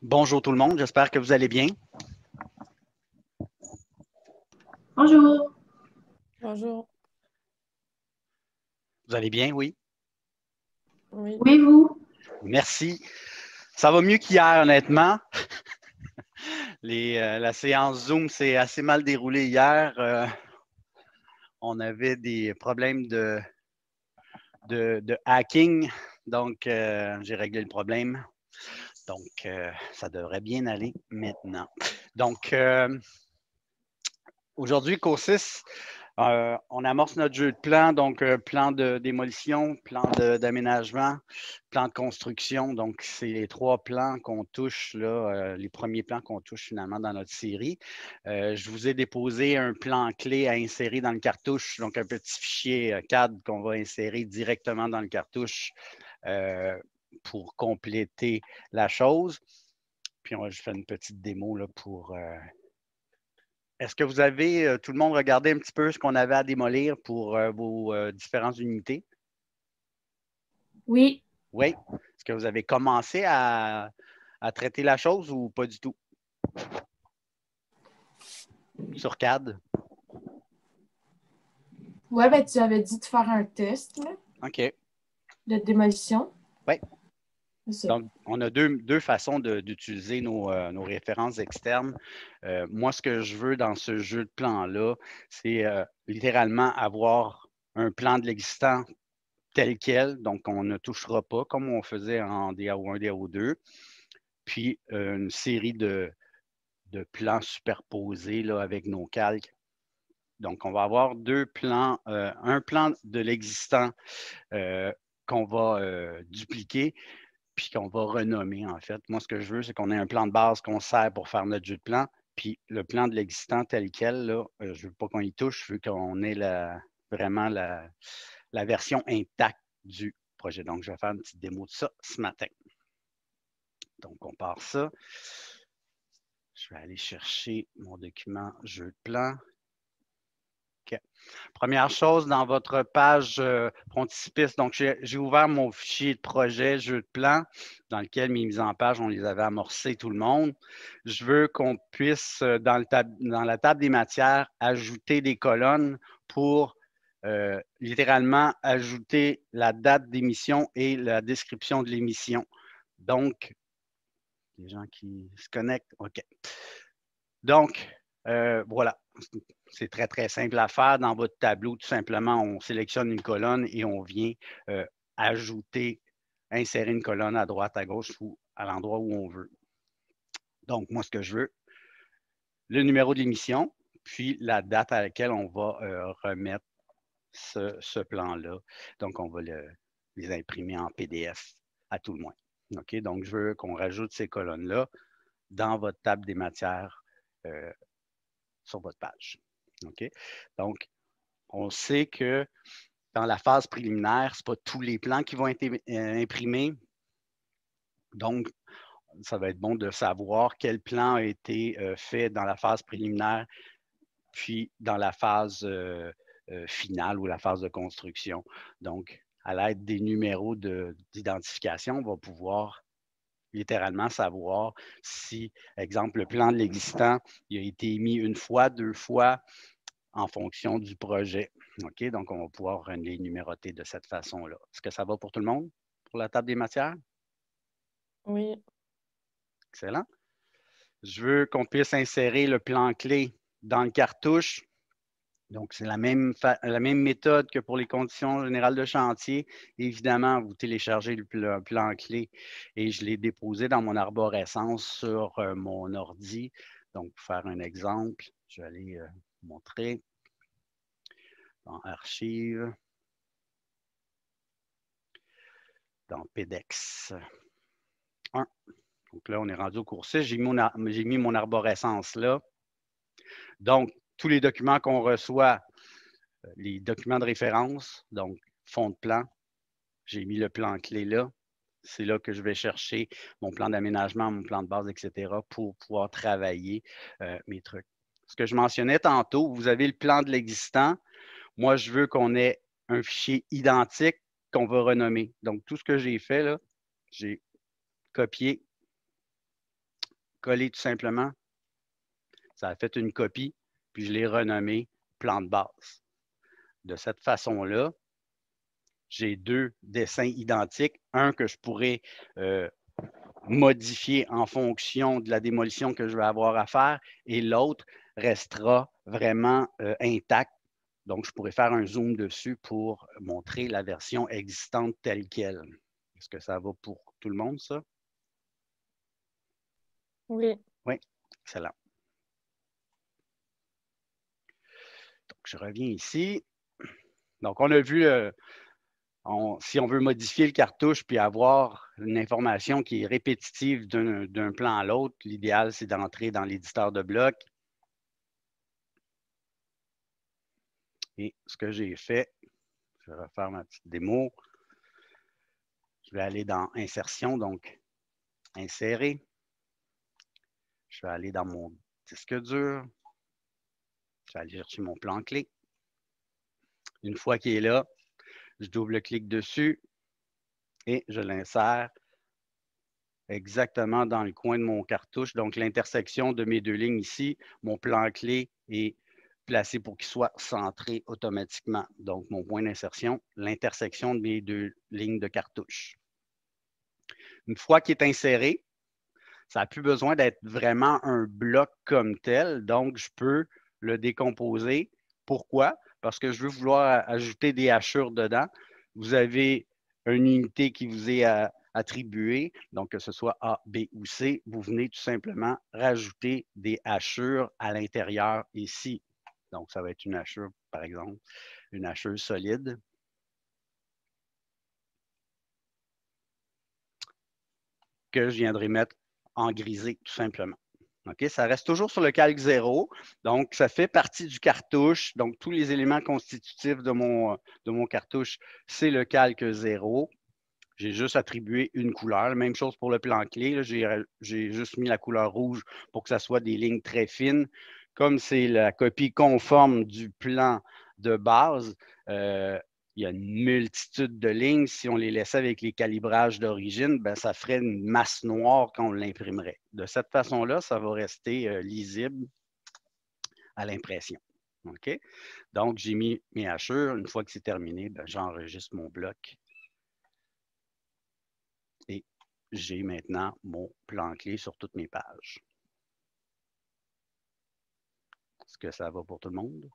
Bonjour tout le monde, j'espère que vous allez bien. Bonjour. Bonjour. Vous allez bien, oui? Oui. Oui, vous? Merci. Ça va mieux qu'hier, honnêtement. La séance Zoom s'est assez mal déroulée hier. On avait des problèmes de hacking, donc j'ai réglé le problème. Donc, ça devrait bien aller maintenant. Donc, aujourd'hui, cours 6, on amorce notre jeu de plan, donc plan de démolition, plan d'aménagement, plan de construction. Donc, c'est les trois plans qu'on touche, là, les premiers plans qu'on touche finalement dans notre série. Je vous ai déposé un plan clé à insérer dans le cartouche, donc un petit fichier CAD qu'on va insérer directement dans le cartouche pour compléter la chose. Puis, je fais une petite démo là, pour... Est-ce que vous avez, tout le monde, regardé un petit peu ce qu'on avait à démolir pour vos différentes unités? Oui. Oui. Est-ce que vous avez commencé à traiter la chose ou pas du tout? Sur CAD? Ouais, ben tu avais dit de faire un test là, OK. de démolition. Oui. C'est ça. Donc, on a deux façons d'utiliser nos références externes. Moi, ce que je veux dans ce jeu de plan-là, c'est littéralement avoir un plan de l'existant tel quel, donc on ne touchera pas comme on faisait en DAO1, DAO2, puis une série de plans superposés là, avec nos calques. Donc, on va avoir deux plans, un plan de l'existant qu'on va dupliquer, puis qu'on va renommer, en fait. Moi, ce que je veux, c'est qu'on ait un plan de base qu'on sert pour faire notre jeu de plan, puis le plan de l'existant tel quel, là, je ne veux pas qu'on y touche, je veux qu'on ait vraiment la version intacte du projet. Donc, je vais faire une petite démo de ça ce matin. Donc, on part ça. Je vais aller chercher mon document jeu de plan. OK. Première chose, dans votre page frontispice, donc j'ai ouvert mon fichier de projet jeu de plan dans lequel mes mises en page, on les avait amorcées tout le monde. Je veux qu'on puisse, dans la table des matières, ajouter des colonnes pour littéralement ajouter la date d'émission et la description de l'émission. Donc, les gens qui se connectent, OK. Donc, voilà, c'est très, très simple à faire. Dans votre tableau, tout simplement, on sélectionne une colonne et on vient ajouter, insérer une colonne à droite, à gauche ou à l'endroit où on veut. Donc, moi, ce que je veux, le numéro de l'émission, puis la date à laquelle on va remettre ce plan-là. Donc, on va les imprimer en PDF à tout le moins. OK? Donc, je veux qu'on rajoute ces colonnes-là dans votre table des matières sur votre page. OK? Donc, on sait que dans la phase préliminaire, ce n'est pas tous les plans qui vont être imprimés. Donc, ça va être bon de savoir quel plan a été fait dans la phase préliminaire, puis dans la phase finale ou la phase de construction. Donc, à l'aide des numéros d'identification, on va pouvoir littéralement savoir si, exemple, le plan de l'existant il a été émis une fois, deux fois en fonction du projet. OK? Donc, on va pouvoir les numéroter de cette façon-là. Est-ce que ça va pour tout le monde pour la table des matières? Oui. Excellent. Je veux qu'on puisse insérer le plan clé dans le cartouche. Donc, c'est la même méthode que pour les conditions générales de chantier. Évidemment, vous téléchargez le plan clé et je l'ai déposé dans mon arborescence sur mon ordi. Donc, pour faire un exemple, je vais aller montrer dans Archives, dans PEDEX 1. Donc là, on est rendu au cours 6. J'ai mis mon arborescence là. Donc, tous les documents qu'on reçoit, les documents de référence, donc fond de plan, j'ai mis le plan clé là. C'est là que je vais chercher mon plan d'aménagement, mon plan de base, etc. pour pouvoir travailler mes trucs. Ce que je mentionnais tantôt, vous avez le plan de l'existant. Moi, je veux qu'on ait un fichier identique qu'on va renommer. Donc, tout ce que j'ai fait, là, j'ai copié coller tout simplement. Ça a fait une copie, puis je l'ai renommé plan de base. De cette façon-là, j'ai deux dessins identiques. Un que je pourrais modifier en fonction de la démolition que je vais avoir à faire et l'autre restera vraiment intact. Donc, je pourrais faire un zoom dessus pour montrer la version existante telle qu'elle. Est-ce que ça va pour tout le monde, ça? Oui. Oui, excellent. Donc, je reviens ici. Donc, on a vu, si on veut modifier le cartouche puis avoir une information qui est répétitive d'un plan à l'autre, l'idéal, c'est d'entrer dans l'éditeur de blocs. Et ce que j'ai fait, je vais refaire ma petite démo. Je vais aller dans Insertion, donc Insérer. Je vais aller dans mon disque dur. Je vais aller chercher mon plan clé. Une fois qu'il est là, je double-clique dessus et je l'insère exactement dans le coin de mon cartouche. Donc, l'intersection de mes deux lignes ici, mon plan clé est placé pour qu'il soit centré automatiquement. Donc, mon point d'insertion, l'intersection de mes deux lignes de cartouche. Une fois qu'il est inséré, ça n'a plus besoin d'être vraiment un bloc comme tel. Donc, je peux le décomposer. Pourquoi? Parce que je veux vouloir ajouter des hachures dedans. Vous avez une unité qui vous est attribuée, donc que ce soit A, B ou C. Vous venez tout simplement rajouter des hachures à l'intérieur ici. Donc, ça va être une hachure, par exemple, une hachure solide. Que je viendrai mettre en grisé, tout simplement. OK? Ça reste toujours sur le calque 0. Donc, ça fait partie du cartouche. Donc, tous les éléments constitutifs de mon cartouche, c'est le calque 0. J'ai juste attribué une couleur. Même chose pour le plan clé. J'ai juste mis la couleur rouge pour que ça soit des lignes très fines. Comme c'est la copie conforme du plan de base, il y a une multitude de lignes. Si on les laissait avec les calibrages d'origine, ben, ça ferait une masse noire quand on l'imprimerait. De cette façon-là, ça va rester lisible à l'impression. OK? Donc, j'ai mis mes hachures. Une fois que c'est terminé, ben, j'enregistre mon bloc. Et j'ai maintenant mon plan clé sur toutes mes pages. Est-ce que ça va pour tout le monde?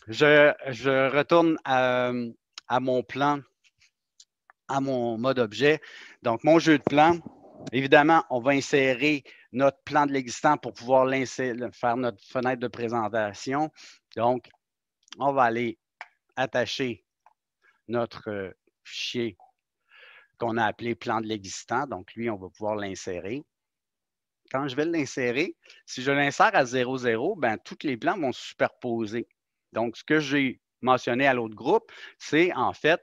Je retourne à mon plan, à mon mode objet. Donc, mon jeu de plan, évidemment, on va insérer notre plan de l'existant pour pouvoir faire notre fenêtre de présentation. Donc, on va aller attacher notre fichier qu'on a appelé plan de l'existant. Donc, lui, on va pouvoir l'insérer. Quand je vais l'insérer, si je l'insère à 0,0, ben, tous les plans vont se superposer. Donc, ce que j'ai mentionné à l'autre groupe, c'est en fait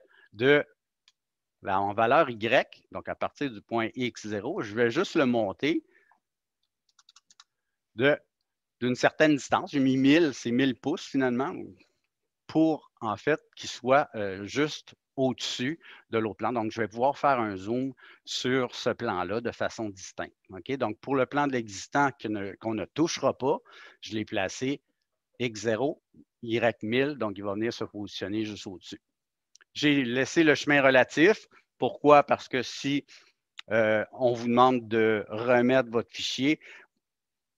en valeur Y, donc à partir du point X0, je vais juste le monter d'une certaine distance. J'ai mis 1000, c'est 1000 pouces finalement, pour en fait qu'il soit juste au-dessus de l'autre plan. Donc, je vais pouvoir faire un zoom sur ce plan-là de façon distincte. Okay? Donc, pour le plan de l'existant qu'on ne touchera pas, je l'ai placé X0, Y1000, donc il va venir se positionner juste au-dessus. J'ai laissé le chemin relatif. Pourquoi? Parce que si on vous demande de remettre votre fichier,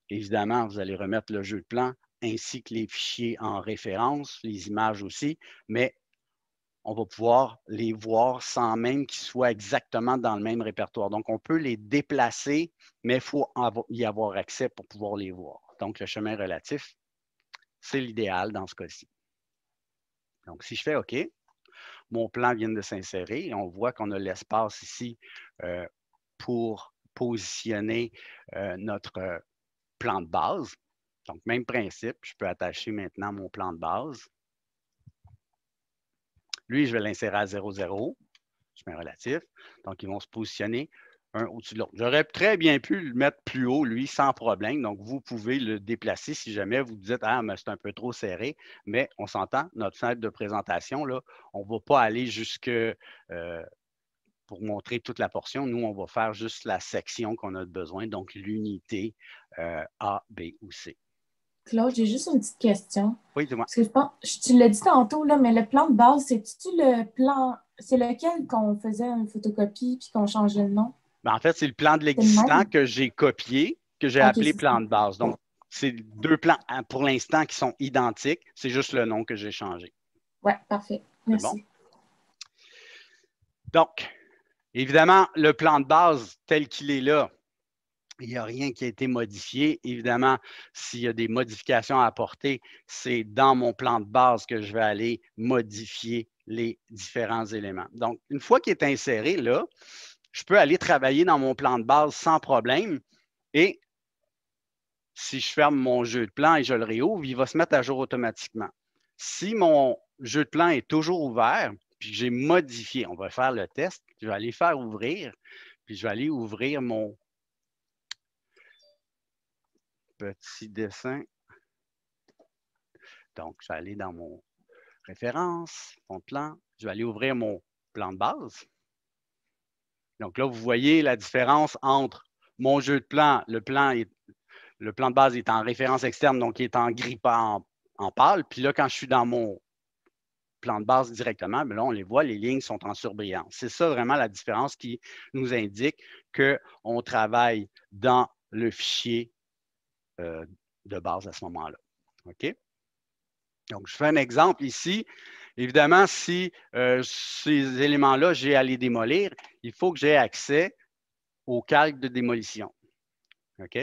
évidemment, vous allez remettre le jeu de plan ainsi que les fichiers en référence, les images aussi, mais on va pouvoir les voir sans même qu'ils soient exactement dans le même répertoire. Donc, on peut les déplacer, mais il faut y avoir accès pour pouvoir les voir. Donc, le chemin relatif, c'est l'idéal dans ce cas-ci. Donc, si je fais OK, mon plan vient de s'insérer et on voit qu'on a l'espace ici pour positionner notre plan de base. Donc, même principe, je peux attacher maintenant mon plan de base. Lui, je vais l'insérer à 0,0, chemin relatif. Donc, ils vont se positionner un au-dessus de l'autre. J'aurais très bien pu le mettre plus haut, lui, sans problème. Donc, vous pouvez le déplacer si jamais vous dites « Ah, mais c'est un peu trop serré ». Mais on s'entend, notre fenêtre de présentation, là, on ne va pas aller jusque pour montrer toute la portion. Nous, on va faire juste la section qu'on a besoin, donc l'unité A, B ou C. Claude, j'ai juste une petite question. Oui, dis-moi. Parce que je pense, tu l'as dit tantôt, là, mais le plan de base, c'est-tu le plan, c'est lequel qu'on faisait une photocopie puis qu'on changeait le nom? Ben, en fait, c'est le plan de C'est le l'existant même? que j'ai copié, que j'ai Ok, appelé c'est ça. plan de base. Donc, c'est deux plans pour l'instant qui sont identiques. C'est juste le nom que j'ai changé. Ouais, parfait. C'est bon? Merci. Donc, évidemment, le plan de base tel qu'il est là, il n'y a rien qui a été modifié. Évidemment, s'il y a des modifications à apporter, c'est dans mon plan de base que je vais aller modifier les différents éléments. Donc, une fois qu'il est inséré là, je peux aller travailler dans mon plan de base sans problème. Et si je ferme mon jeu de plan et je le réouvre, il va se mettre à jour automatiquement. Si mon jeu de plan est toujours ouvert, puis que j'ai modifié, on va faire le test, je vais aller faire ouvrir, puis je vais aller ouvrir mon petit dessin. Donc, je vais aller dans mon référence, mon plan, je vais aller ouvrir mon plan de base. Donc là, vous voyez la différence entre mon jeu de plan, le plan de base est en référence externe, donc il est en gris en pâle. Puis là, quand je suis dans mon plan de base directement, bien là, on les voit, les lignes sont en surbrillance. C'est ça vraiment la différence qui nous indique qu'on travaille dans le fichier de base à ce moment-là. OK? Donc, je fais un exemple ici. Évidemment, si ces éléments-là, j'ai à les démolir, il faut que j'ai accès au calque de démolition. OK?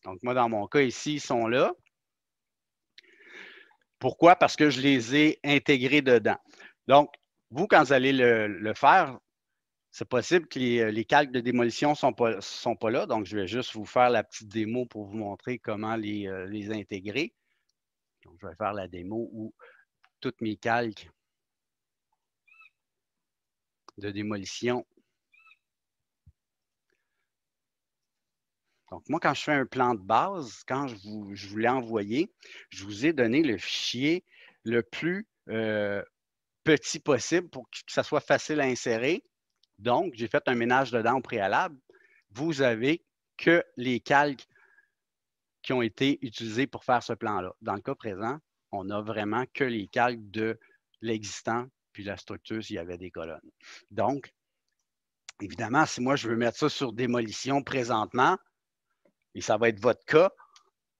Donc, moi, dans mon cas ici, ils sont là. Pourquoi? Parce que je les ai intégrés dedans. Donc, vous, quand vous allez le faire, c'est possible que les calques de démolition ne sont pas là. Donc, je vais juste vous faire la petite démo pour vous montrer comment les intégrer. Donc, je vais faire la démo où tous mes calques de démolition. Donc, moi, quand je fais un plan de base, quand je vous l'ai envoyé, je vous ai donné le fichier le plus petit possible pour que ça soit facile à insérer. Donc, j'ai fait un ménage dedans au préalable. Vous avez que les calques qui ont été utilisés pour faire ce plan-là. Dans le cas présent, on n'a vraiment que les calques de l'existant, puis la structure s'il y avait des colonnes. Donc, évidemment, si moi je veux mettre ça sur démolition présentement, et ça va être votre cas,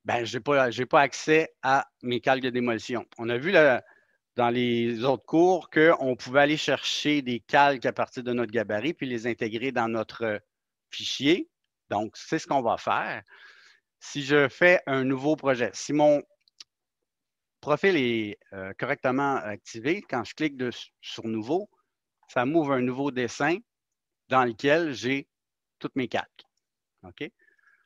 ben, je n'ai pas accès à mes calques de démolition. On a vu dans les autres cours qu'on pouvait aller chercher des calques à partir de notre gabarit puis les intégrer dans notre fichier. Donc, c'est ce qu'on va faire. Si je fais un nouveau projet, si mon profil est correctement activé, quand je clique sur « Nouveau », ça m'ouvre un nouveau dessin dans lequel j'ai toutes mes calques. OK?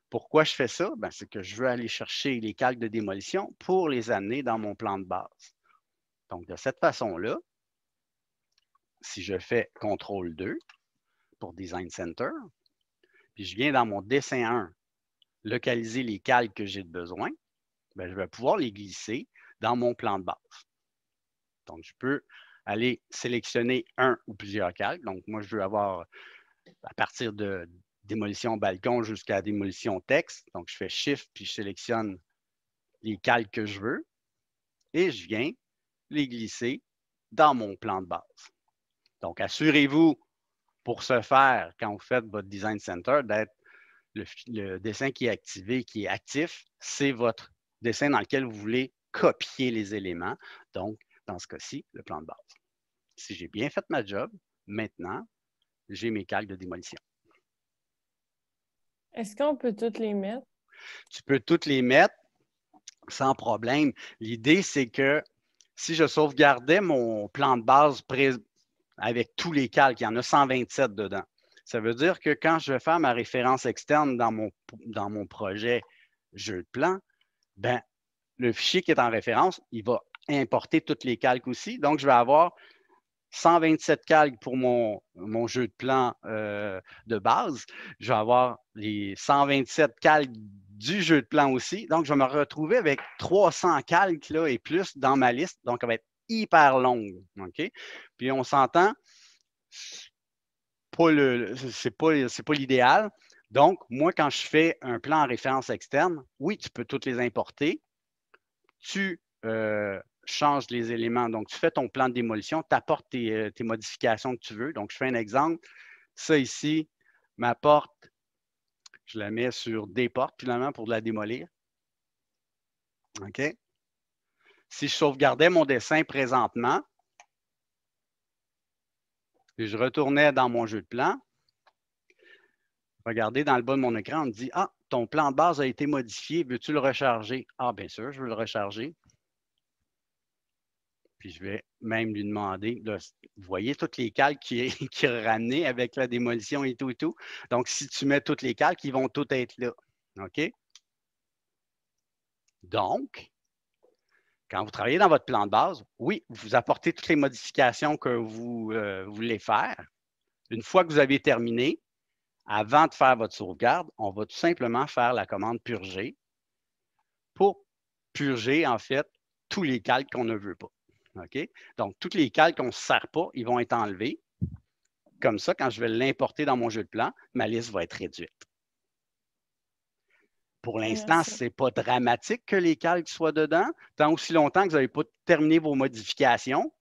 Pourquoi je fais ça? Ben, c'est que je veux aller chercher les calques de démolition pour les amener dans mon plan de base. Donc, de cette façon-là, si je fais CTRL-2 pour Design Center, puis je viens dans mon dessin 1, localiser les calques que j'ai besoin, bien, je vais pouvoir les glisser dans mon plan de base. Donc, je peux aller sélectionner un ou plusieurs calques. Donc, moi, je veux avoir à partir de démolition balcon jusqu'à démolition texte. Donc, je fais Shift, puis je sélectionne les calques que je veux et je viens les glisser dans mon plan de base. Donc, assurez-vous, pour ce faire, quand vous faites votre Design Center, d'être le dessin qui est activé, qui est actif, c'est votre dessin dans lequel vous voulez copier les éléments. Donc, dans ce cas-ci, le plan de base. Si j'ai bien fait ma job, maintenant, j'ai mes calques de démolition. Est-ce qu'on peut toutes les mettre? Tu peux toutes les mettre sans problème. L'idée, c'est que si je sauvegardais mon plan de base avec tous les calques, il y en a 127 dedans. Ça veut dire que quand je vais faire ma référence externe dans mon projet jeu de plan, ben, le fichier qui est en référence, il va importer toutes les calques aussi. Donc, je vais avoir 127 calques pour mon jeu de plan de base. Je vais avoir les 127 calques du jeu de plan aussi. Donc, je vais me retrouver avec 300 calques là, et plus dans ma liste. Donc, elle va être hyper longue. OK? Puis, on s'entend, c'est pas l'idéal. Donc, moi, quand je fais un plan en référence externe, oui, tu peux toutes les importer. Tu changes les éléments. Donc, tu fais ton plan de démolition, tu apportes tes modifications que tu veux. Donc, je fais un exemple. Ça ici, ma porte, je la mets sur des portes, finalement, pour la démolir. OK? Si je sauvegardais mon dessin présentement, et je retournais dans mon jeu de plan, regardez dans le bas de mon écran, on me dit « Ah, ton plan de base a été modifié, veux-tu le recharger? » Ah, bien sûr, je veux le recharger. Puis je vais même lui demander, là, vous voyez tous les calques qui a ramené avec la démolition et tout et tout. Donc, si tu mets tous les calques, ils vont tous être là. OK? Donc, quand vous travaillez dans votre plan de base, oui, vous apportez toutes les modifications que vous voulez faire. Une fois que vous avez terminé, avant de faire votre sauvegarde, on va tout simplement faire la commande purger pour purger, en fait, tous les calques qu'on ne veut pas. OK? Donc, tous les calques qu'on ne se sert pas, ils vont être enlevés. Comme ça, quand je vais l'importer dans mon jeu de plan, ma liste va être réduite. Pour l'instant, ce n'est pas dramatique que les calques soient dedans, tant aussi longtemps que vous n'avez pas terminé vos modifications.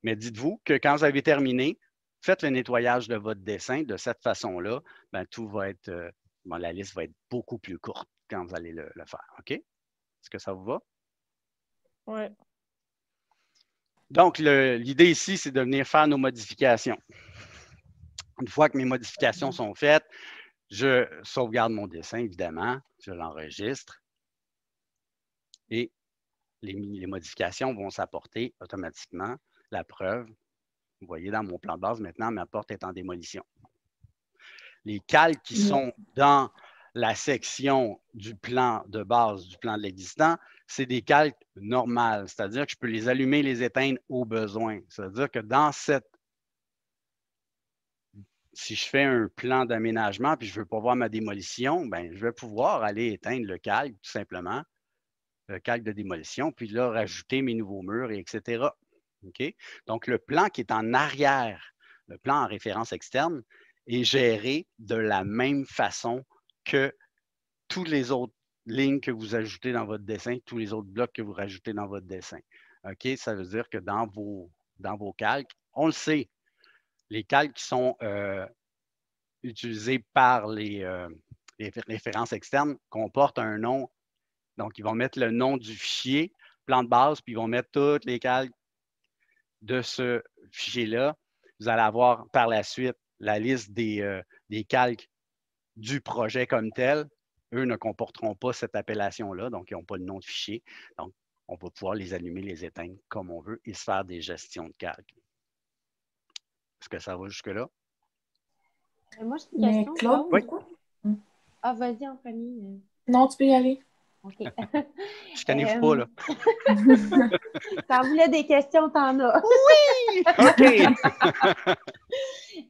Mais dites-vous que quand vous avez terminé, faites le nettoyage de votre dessin. De cette façon-là, ben, tout va être, la liste va être beaucoup plus courte quand vous allez le faire. OK? Est-ce que ça vous va? Oui. Donc, l'idée ici, c'est de venir faire nos modifications. Une fois que mes modifications sont faites, je sauvegarde mon dessin, évidemment. Je l'enregistre. Et les modifications vont s'apporter automatiquement. La preuve, vous voyez dans mon plan de base, maintenant, ma porte est en démolition. Les calques qui sont dans la section du plan de base, du plan de l'existant, c'est des calques normales. C'est-à-dire que je peux les allumer, les éteindre au besoin. C'est-à-dire que dans si je fais un plan d'aménagement puis je ne veux pas voir ma démolition, ben, je vais pouvoir aller éteindre le calque, tout simplement, le calque de démolition, puis là, rajouter mes nouveaux murs, etc. OK? Donc, le plan qui est en arrière, le plan en référence externe, est géré de la même façon que toutes les autres lignes que vous ajoutez dans votre dessin, tous les autres blocs que vous rajoutez dans votre dessin. OK? Ça veut dire que dans vos calques, on le sait, les calques qui sont utilisés par les références externes comportent un nom. Donc, ils vont mettre le nom du fichier, plan de base, puis ils vont mettre tous les calques de ce fichier-là. Vous allez avoir par la suite la liste des calques du projet comme tel. Eux ne comporteront pas cette appellation-là, donc ils n'ont pas le nom de fichier. Donc, on va pouvoir les allumer, les éteindre comme on veut et se faire des gestions de calques. Est-ce que ça va jusque-là? Moi, j'ai une question. Claude, oui. Ah, vas-y, Anthony. Non, tu peux y aller. OK. Je connais pas, là. T'en voulais des questions, t'en as. Oui! OK!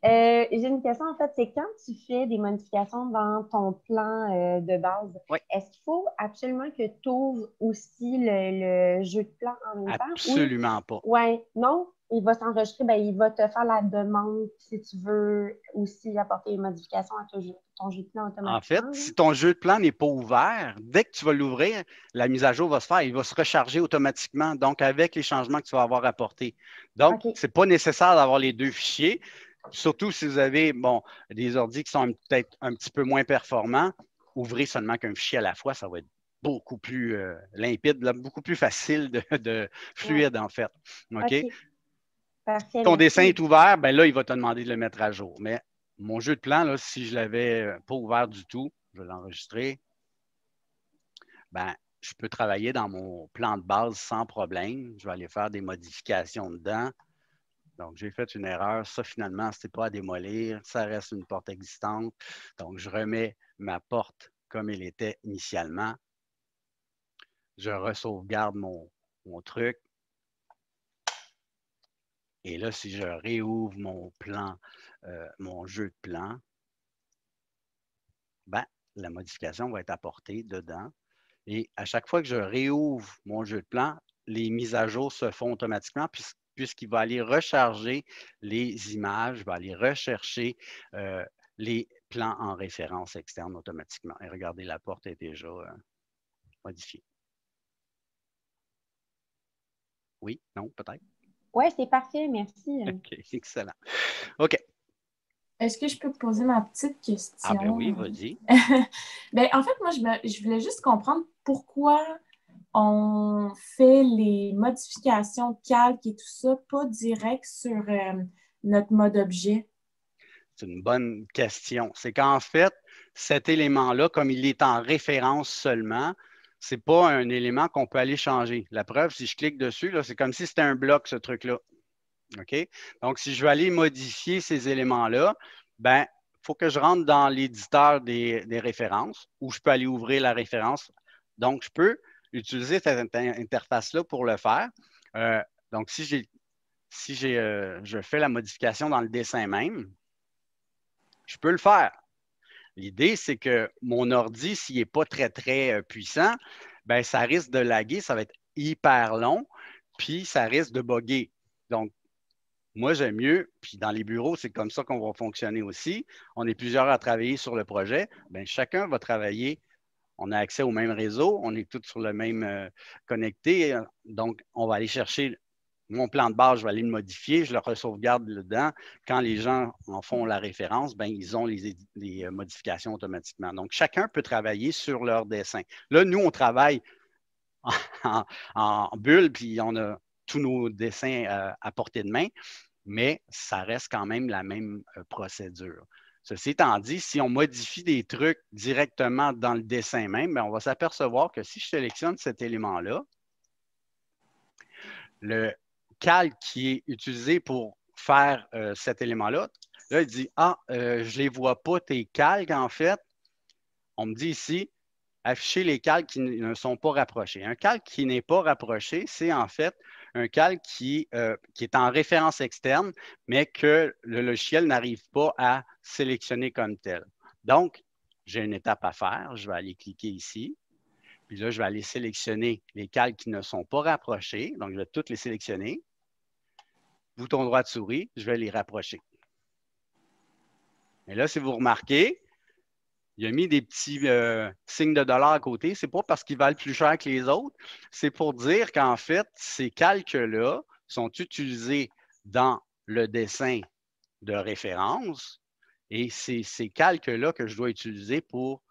J'ai une question, en fait, c'est quand tu fais des modifications dans ton plan de base, oui. Est-ce qu'il faut absolument que tu ouvres aussi le jeu de plan en même temps? Absolument pas. Oui, non? Il va s'enregistrer, ben, il va te faire la demande si tu veux aussi apporter des modifications à ton jeu de plan automatiquement. En fait, si ton jeu de plan n'est pas ouvert, dès que tu vas l'ouvrir, la mise à jour va se faire, il va se recharger automatiquement, donc avec les changements que tu vas avoir apportés. Donc, ce n'est pas nécessaire d'avoir les deux fichiers, surtout si vous avez des ordi qui sont peut-être un petit peu moins performants. Ouvrez seulement qu'un fichier à la fois, ça va être beaucoup plus limpide, beaucoup plus facile de fluide, en fait. OK? Parfait, ton dessin est ouvert, ben là, il va te demander de le mettre à jour. Mais mon jeu de plan, là, si je ne l'avais pas ouvert du tout, je vais l'enregistrer, ben, je peux travailler dans mon plan de base sans problème. Je vais aller faire des modifications dedans. Donc, j'ai fait une erreur. Ça, finalement, ce n'est pas à démolir. Ça reste une porte existante. Donc, je remets ma porte comme elle était initialement. Je re-sauvegarde mon truc. Et là, si je réouvre mon plan, mon jeu de plan, ben, la modification va être apportée dedans. Et à chaque fois que je réouvre mon jeu de plan, les mises à jour se font automatiquement puisqu'il va aller recharger les images, va aller rechercher les plans en référence externe automatiquement. Et regardez, la porte est déjà modifiée. Oui, non, peut-être? Oui, c'est parfait, merci. OK, excellent. OK. Est-ce que je peux poser ma petite Ah ben oui, question? vas-y. Ben, en fait, moi, je voulais juste comprendre pourquoi on fait les modifications calques et tout ça, pas direct sur notre mode objet. C'est une bonne question. C'est qu'en fait, cet élément-là, comme il est en référence seulement, ce n'est pas un élément qu'on peut aller changer. La preuve, si je clique dessus, c'est comme si c'était un bloc, ce truc-là. OK? Donc, si je veux aller modifier ces éléments-là, ben, il faut que je rentre dans l'éditeur des références où je peux aller ouvrir la référence. Donc, je peux utiliser cette interface-là pour le faire. Donc, si je fais la modification dans le dessin même, je peux le faire. L'idée, c'est que mon ordi, s'il n'est pas très, très puissant, ben, ça risque de laguer, ça va être hyper long, puis ça risque de bugger. Donc, moi, j'aime mieux, puis dans les bureaux, c'est comme ça qu'on va fonctionner aussi. On est plusieurs à travailler sur le projet. Bien, chacun va travailler. On a accès au même réseau, on est tous sur le même connecté. Donc, on va aller chercher mon plan de base, je vais aller le modifier, je le sauvegarde dedans. Quand les gens en font la référence, bien, ils ont les modifications automatiquement. Donc, chacun peut travailler sur leur dessin. Là, nous, on travaille en bulle, puis on a tous nos dessins à portée de main, mais ça reste quand même la même procédure. Ceci étant dit, si on modifie des trucs directement dans le dessin même, bien, on va s'apercevoir que si je sélectionne cet élément-là, le calque qui est utilisé pour faire cet élément-là, là, il dit, je ne les vois pas, tes calques, en fait. On me dit ici, afficher les calques qui ne sont pas rapprochés. Un calque qui n'est pas rapproché, c'est en fait un calque qui est en référence externe, mais que le logiciel n'arrive pas à sélectionner comme tel. Donc, j'ai une étape à faire. Je vais aller cliquer ici. Puis là, je vais aller sélectionner les calques qui ne sont pas rapprochés. Donc, je vais toutes les sélectionner. Bouton droit de souris, je vais les rapprocher. Et là, si vous remarquez, il a mis des petits signes de dollars à côté. Ce n'est pas parce qu'ils valent plus cher que les autres. C'est pour dire qu'en fait, ces calques-là sont utilisés dans le dessin de référence et c'est ces calques-là que je dois utiliser pour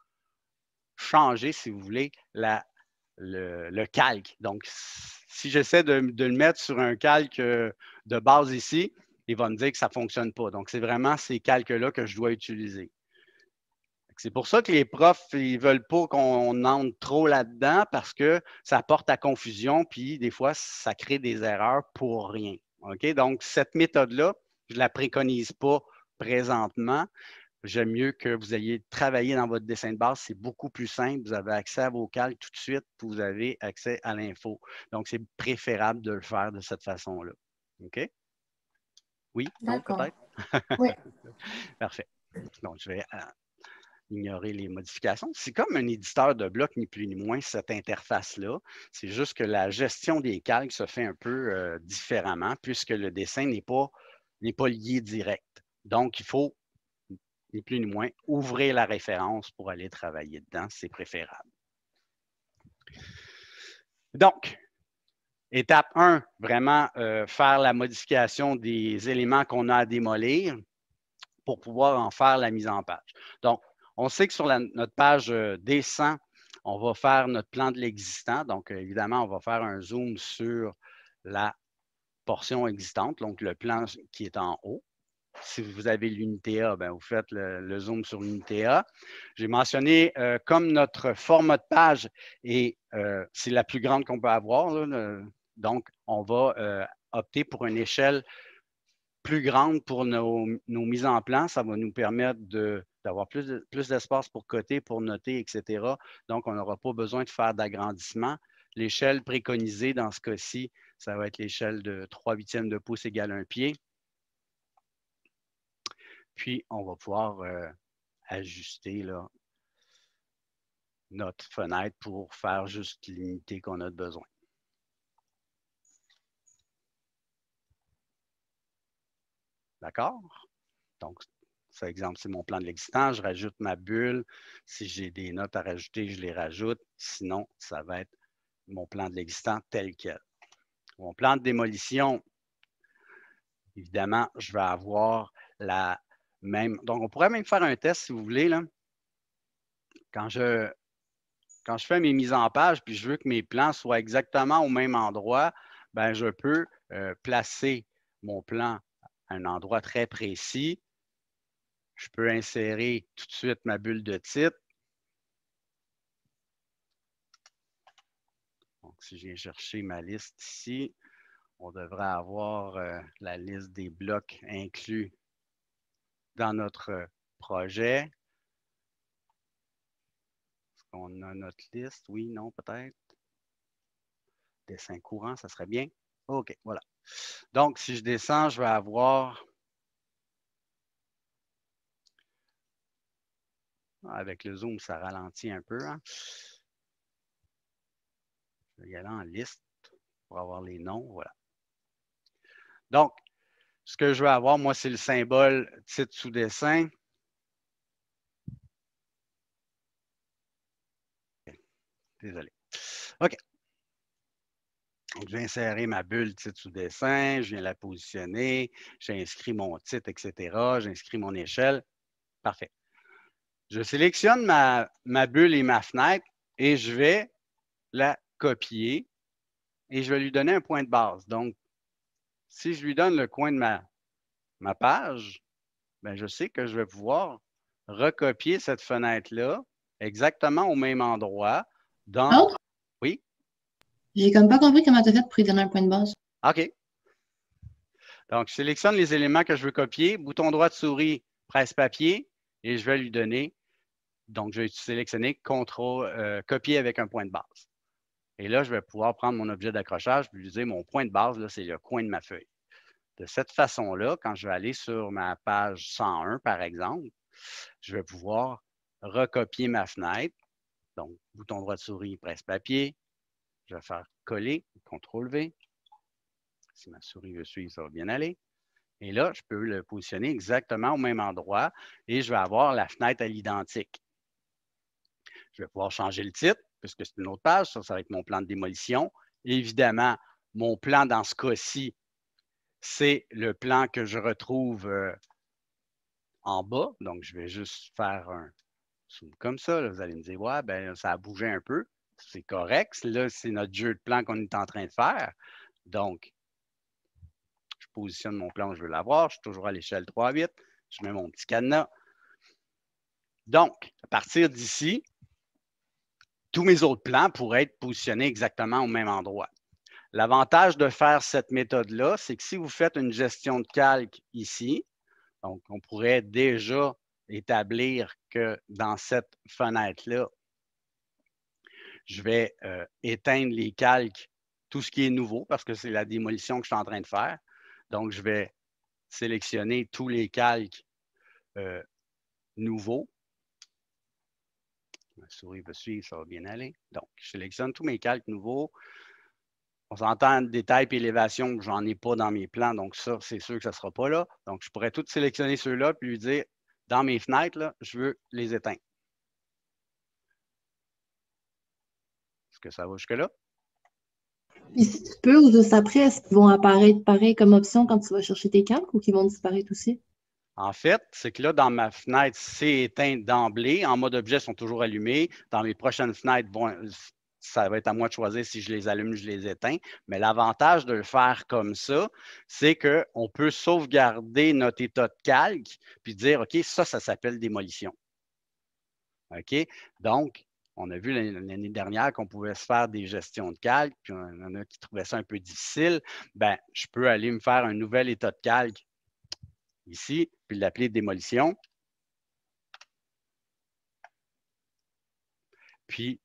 changer, si vous voulez, le calque. Donc, si j'essaie de le mettre sur un calque de base ici, il va me dire que ça ne fonctionne pas. Donc, c'est vraiment ces calques-là que je dois utiliser. C'est pour ça que les profs, ils ne veulent pas qu'on entre trop là-dedans parce que ça porte à confusion, puis des fois, ça crée des erreurs pour rien. OK? Donc, cette méthode-là, je ne la préconise pas présentement. J'aime mieux que vous ayez travaillé dans votre dessin de base. C'est beaucoup plus simple. Vous avez accès à vos calques tout de suite. Vous avez accès à l'info. Donc, c'est préférable de le faire de cette façon-là. OK? Oui? Non, peut-être? Oui. Parfait. Donc, je vais ignorer les modifications. C'est comme un éditeur de blocs, ni plus ni moins, cette interface-là. C'est juste que la gestion des calques se fait un peu différemment puisque le dessin n'est pas lié direct. Donc, il faut, ni plus ni moins, ouvrir la référence pour aller travailler dedans. C'est préférable. Donc, étape 1, vraiment faire la modification des éléments qu'on a à démolir pour pouvoir en faire la mise en page. Donc, on sait que sur notre page dessin, on va faire notre plan de l'existant. Donc, évidemment, on va faire un zoom sur la portion existante, donc le plan qui est en haut. Si vous avez l'unité A, bien, vous faites le zoom sur l'unité A. J'ai mentionné, comme notre format de page, et c'est la plus grande qu'on peut avoir, là, donc on va opter pour une échelle plus grande pour nos mises en plan. Ça va nous permettre d'avoir plus d'espace pour coter, pour noter, etc. Donc, on n'aura pas besoin de faire d'agrandissement. L'échelle préconisée dans ce cas-ci, ça va être l'échelle de 3/8 de pouce égale 1 pied. Puis, on va pouvoir ajuster là, notre fenêtre pour faire juste l'unité qu'on a besoin. D'accord? Donc, par exemple, c'est mon plan de l'existant. Je rajoute ma bulle. Si j'ai des notes à rajouter, je les rajoute. Sinon, ça va être mon plan de l'existant tel quel. Mon plan de démolition, évidemment, je vais avoir la même. Donc, on pourrait même faire un test si vous voulez. Là. Quand je fais mes mises en page puis je veux que mes plans soient exactement au même endroit, ben, je peux placer mon plan à un endroit très précis. Je peux insérer tout de suite ma bulle de titre. Donc, si je viens chercher ma liste ici, on devrait avoir la liste des blocs inclus dans notre projet. Est-ce qu'on a notre liste? Oui, non, peut-être. Dessin courant, ça serait bien. OK, voilà. Donc, si je descends, je vais avoir, avec le zoom, ça ralentit un peu. Hein? Je vais y aller en liste pour avoir les noms. Voilà. Donc, ce que je vais avoir, moi, c'est le symbole titre sous dessin. Désolé. OK. Donc, je viens insérer ma bulle titre sous dessin, je viens la positionner, j'inscris mon titre, etc. J'inscris mon échelle. Parfait. Je sélectionne ma bulle et ma fenêtre et je vais la copier et je vais lui donner un point de base. Donc, si je lui donne le coin de ma page, bien, je sais que je vais pouvoir recopier cette fenêtre-là exactement au même endroit dans. Autre? Oui? J'ai comme pas compris comment tu as fait pour lui donner un point de base. OK. Donc, je sélectionne les éléments que je veux copier, bouton droit de souris, presse-papier, et je vais lui donner, donc je vais sélectionner contrôle, copier avec un point de base. Et là, je vais pouvoir prendre mon objet d'accrochage et lui dire mon point de base, c'est le coin de ma feuille. De cette façon-là, quand je vais aller sur ma page 101, par exemple, je vais pouvoir recopier ma fenêtre. Donc, bouton droit de souris, presse-papier. Je vais faire coller, CTRL-V. Si ma souris veut suivre, ça va bien aller. Et là, je peux le positionner exactement au même endroit et je vais avoir la fenêtre à l'identique. Je vais pouvoir changer le titre, puisque c'est une autre page. Ça va être mon plan de démolition. Évidemment, mon plan dans ce cas-ci, c'est le plan que je retrouve en bas. Donc, je vais juste faire un zoom comme ça. Là, vous allez me dire, ouais, ben, ça a bougé un peu. C'est correct. Là, c'est notre jeu de plan qu'on est en train de faire. Donc, je positionne mon plan où je veux l'avoir. Je suis toujours à l'échelle 3,8. Je mets mon petit cadenas. Donc, à partir d'ici, tous mes autres plans pourraient être positionnés exactement au même endroit. L'avantage de faire cette méthode-là, c'est que si vous faites une gestion de calque ici, donc on pourrait déjà établir que dans cette fenêtre-là, je vais éteindre les calques, tout ce qui est nouveau, parce que c'est la démolition que je suis en train de faire. Donc, je vais sélectionner tous les calques nouveaux. Ma souris va suivre, ça va bien aller. Donc, je sélectionne tous mes calques nouveaux. On s'entend détail et élévation que j'en ai pas dans mes plans, donc ça, c'est sûr que ça ne sera pas là. Donc, je pourrais tout sélectionner ceux-là puis lui dire, dans mes fenêtres, là, je veux les éteindre. Est-ce que ça va jusque-là? Puis si tu peux, ou juste après, est-ce qu'ils vont apparaître pareil comme option quand tu vas chercher tes calques ou qu'ils vont disparaître aussi? En fait, c'est que là, dans ma fenêtre, c'est éteint d'emblée. En mode objet, ils sont toujours allumés. Dans mes prochaines fenêtres, bon, ça va être à moi de choisir si je les allume, je les éteins. Mais l'avantage de le faire comme ça, c'est qu'on peut sauvegarder notre état de calque puis dire, OK, ça s'appelle démolition. OK? Donc, on a vu l'année dernière qu'on pouvait se faire des gestions de calque, puis on en a qui trouvaient ça un peu difficile. Bien, je peux aller me faire un nouvel état de calque ici, puis l'appeler démolition. Puis,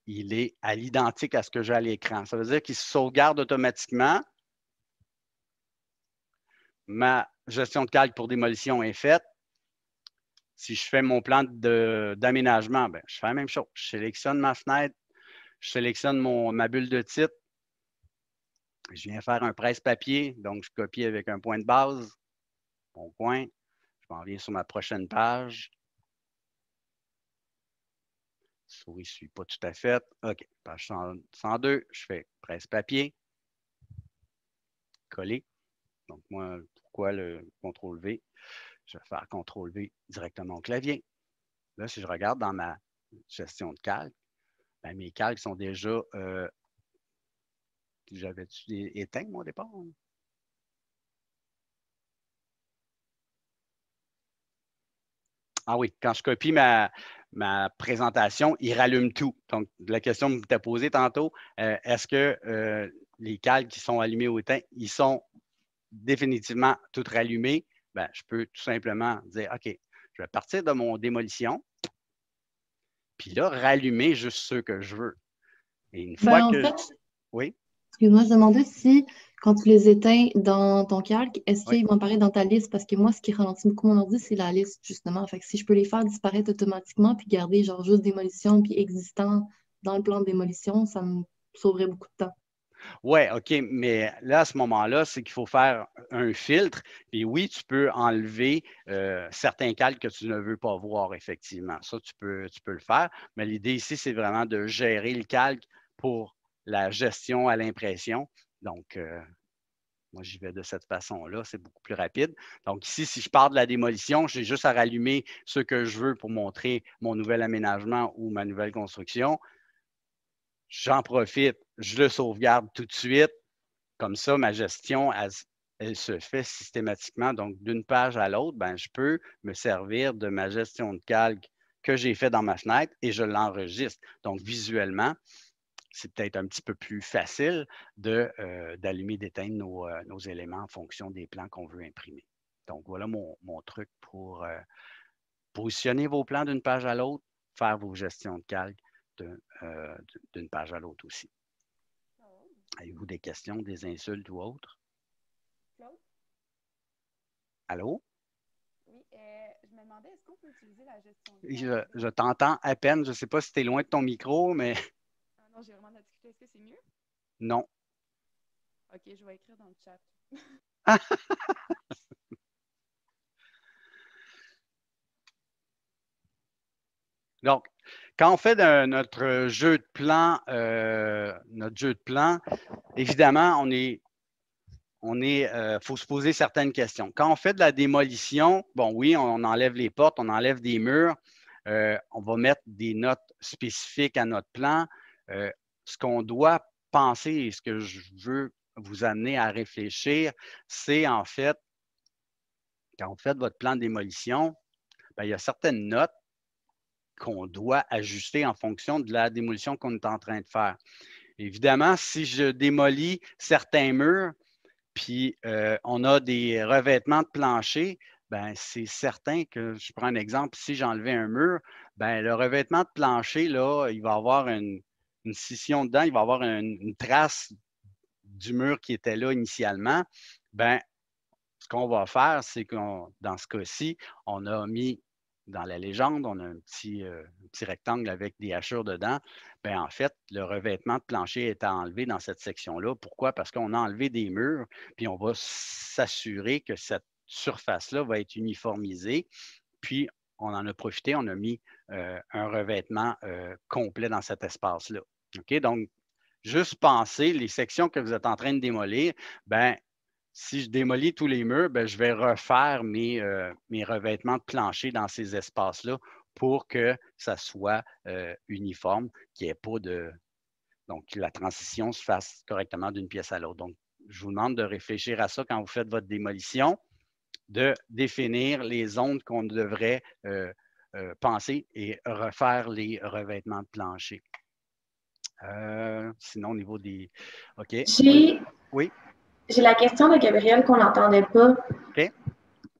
il est à l'identique à ce que j'ai à l'écran. Ça veut dire qu'il se sauvegarde automatiquement. Ma gestion de calque pour démolition est faite. Si je fais mon plan d'aménagement, ben, je fais la même chose. Je sélectionne ma fenêtre, je sélectionne ma bulle de titre. Je viens faire un presse-papier, donc je copie avec un point de base. Bon coin. Je m'en viens sur ma prochaine page. Souris ne suit pas tout à fait. OK, page 102, je fais presse-papier. Coller. Donc, moi, pourquoi le CTRL-V? Je vais faire CTRL-V directement au clavier. Là, si je regarde dans ma gestion de calque, ben, mes calques sont déjà... J'avais-tu éteint, moi, au départ? Ah oui, quand je copie ma présentation, il rallume tout. Donc, la question que vous t'avez posée tantôt, est-ce que les calques qui sont allumés au éteint, ils sont définitivement tous rallumés? Ben, je peux tout simplement dire, OK, je vais partir de mon démolition, puis là, rallumer juste ceux que je veux. Et une fois En que... fait, Oui, excuse-moi, je demandais si, quand tu les éteins dans ton calque, est-ce oui. qu'ils vont apparaître dans ta liste? Parce que moi, ce qui ralentit beaucoup mon ordi, c'est la liste, justement. Fait que si je peux les faire disparaître automatiquement, puis garder genre juste démolition, puis existant dans le plan de démolition, ça me sauverait beaucoup de temps. Oui, OK, mais là, à ce moment-là, c'est qu'il faut faire un filtre. Et oui, tu peux enlever certains calques que tu ne veux pas voir, effectivement. Ça, tu peux le faire. Mais l'idée ici, c'est vraiment de gérer le calque pour la gestion à l'impression. Donc, moi, j'y vais de cette façon-là. C'est beaucoup plus rapide. Donc, ici, si je pars de la démolition, j'ai juste à rallumer ce que je veux pour montrer mon nouvel aménagement ou ma nouvelle construction. J'en profite, je le sauvegarde tout de suite. Comme ça, ma gestion, elle se fait systématiquement. Donc, d'une page à l'autre, ben, je peux me servir de ma gestion de calque que j'ai fait dans ma fenêtre et je l'enregistre. Donc, visuellement, c'est peut-être un petit peu plus facile d'allumer, d'éteindre nos éléments en fonction des plans qu'on veut imprimer. Donc, voilà mon truc pour positionner vos plans d'une page à l'autre, faire vos gestions de calque d'une page à l'autre aussi. Avez-vous des questions, des insultes ou autres? Claude? Allô? Oui, je me demandais, est-ce qu'on peut utiliser la gestion de calque? Je t'entends à peine. Je ne sais pas si tu es loin de ton micro, mais Ah non, j'ai vraiment de la difficulté. Est-ce que c'est mieux? non. OK, je vais écrire dans le chat. Donc, quand on fait notre jeu de plan, évidemment, faut se poser certaines questions. Quand on fait de la démolition, bon, oui, on enlève les portes, on enlève des murs, on va mettre des notes spécifiques à notre plan. Ce qu'on doit penser et ce que je veux vous amener à réfléchir, c'est en fait, quand vous faites votre plan de démolition, bien, il y a certaines notes qu'on doit ajuster en fonction de la démolition qu'on est en train de faire. Évidemment, si je démolis certains murs, puis on a des revêtements de plancher, ben c'est certain que, je prends un exemple, si j'enlevais un mur, ben le revêtement de plancher, là, il va avoir une scission dedans, il va avoir une trace du mur qui était là initialement. Ben, ce qu'on va faire, c'est que dans ce cas-ci, on a mis dans la légende, on a un petit rectangle avec des hachures dedans. Bien, en fait, le revêtement de plancher est enlevé dans cette section-là. Pourquoi? Parce qu'on a enlevé des murs, puis on va s'assurer que cette surface-là va être uniformisée. Puis, on en a profité, on a mis un revêtement complet dans cet espace-là. OK? Donc, juste penser, les sections que vous êtes en train de démolir, bien, si je démolis tous les murs, bien, je vais refaire mes revêtements de plancher dans ces espaces-là pour que ça soit uniforme, qu'il n'y ait pas de... Donc, que la transition se fasse correctement d'une pièce à l'autre. Donc, je vous demande de réfléchir à ça quand vous faites votre démolition, de définir les zones qu'on devrait penser et refaire les revêtements de plancher. Sinon, au niveau des... OK. Oui. J'ai la question de Gabrielle qu'on n'entendait pas. OK.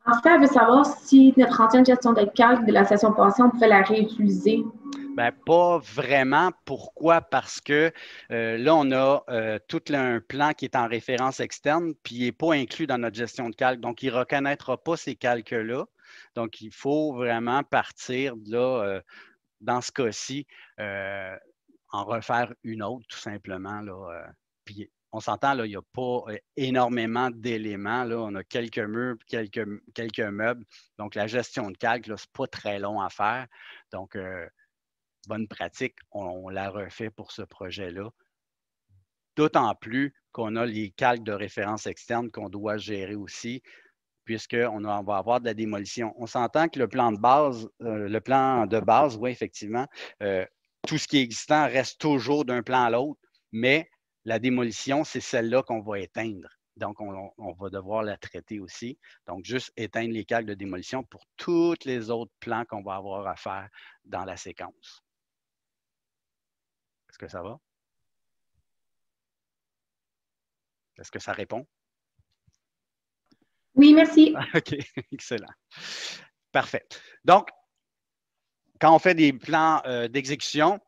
En fait, elle veut savoir si notre ancienne gestion de calque de la session passée, on pouvait la réutiliser. Bien, pas vraiment. Pourquoi? Parce que là, on a tout un plan qui est en référence externe, puis il n'est pas inclus dans notre gestion de calque. Donc, il ne reconnaîtra pas ces calques-là. Donc, il faut vraiment partir de là, dans ce cas-ci, en refaire une autre, tout simplement. Là, puis on s'entend, là, il n'y a pas énormément d'éléments. Là. On a quelques murs, quelques meubles. Donc, la gestion de calque, ce n'est pas très long à faire. Donc, bonne pratique, on la refait pour ce projet-là. D'autant plus qu'on a les calques de référence externe qu'on doit gérer aussi, puisqu'on va avoir de la démolition. On s'entend que le plan de base, oui, effectivement, tout ce qui est existant reste toujours d'un plan à l'autre, mais la démolition, c'est celle-là qu'on va éteindre. Donc, on va devoir la traiter aussi. Donc, juste éteindre les calques de démolition pour tous les autres plans qu'on va avoir à faire dans la séquence. Est-ce que ça va? Est-ce que ça répond? Oui, merci. OK, excellent. Parfait. Donc, quand on fait des plans d'exécution,